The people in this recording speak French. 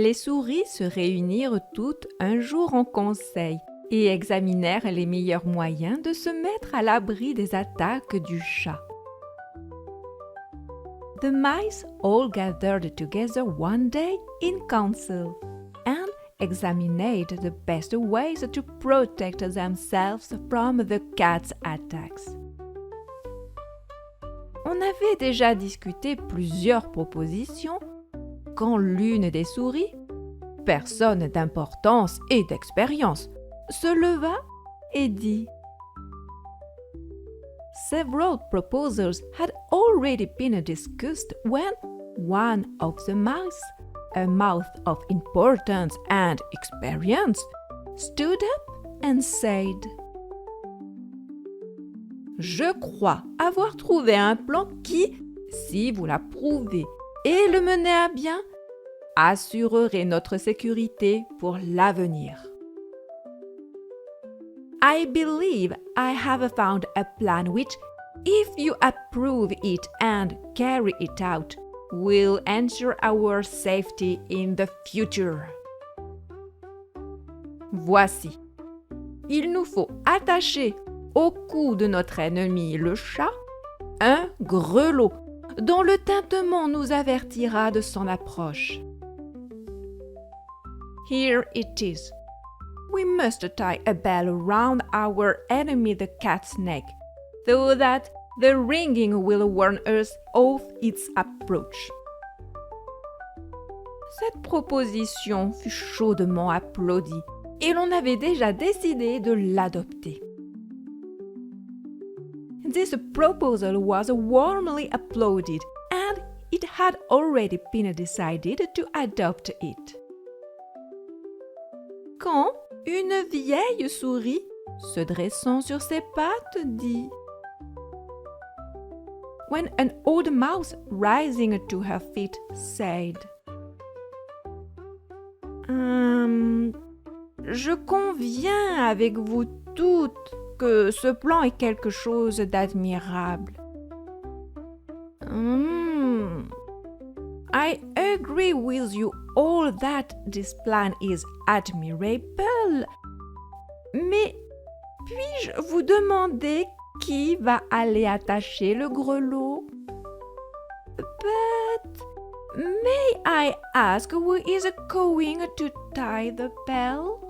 Les souris se réunirent toutes un jour en conseil et examinèrent les meilleurs moyens de se mettre à l'abri des attaques du chat. The mice all gathered together one day in council and examined the best ways to protect themselves from the cat's attacks. On avait déjà discuté plusieurs propositions quand l'une des souris, personne d'importance et d'expérience, se leva et dit Several proposals had already been discussed when one of the mice, a mouse of importance and experience, stood up and said Je crois avoir trouvé un plan qui, si vous l'approuvez et le menez à bien, assurerait notre sécurité pour l'avenir. I believe I have found a plan which, if you approve it and carry it out, will ensure our safety in the future. Voici. Il nous faut attacher au cou de notre ennemi le chat un grelot dont le tintement nous avertira de son approche. Here it is. We must tie a bell round our enemy the cat's neck, so that the ringing will warn us of its approach. Cette proposition fut chaudement applaudie et l'on avait déjà décidé de l'adopter. This proposal was warmly applauded and it had already been decided to adopt it. Quand une vieille souris, se dressant sur ses pattes, dit When an old mouse, rising to her feet, said Je conviens avec vous toutes que ce plan est quelque chose d'admirable. I agree with you all that this plan is admirable. Mais puis-je vous demander qui va aller attacher le grelot? But may I ask who is going to tie the bell?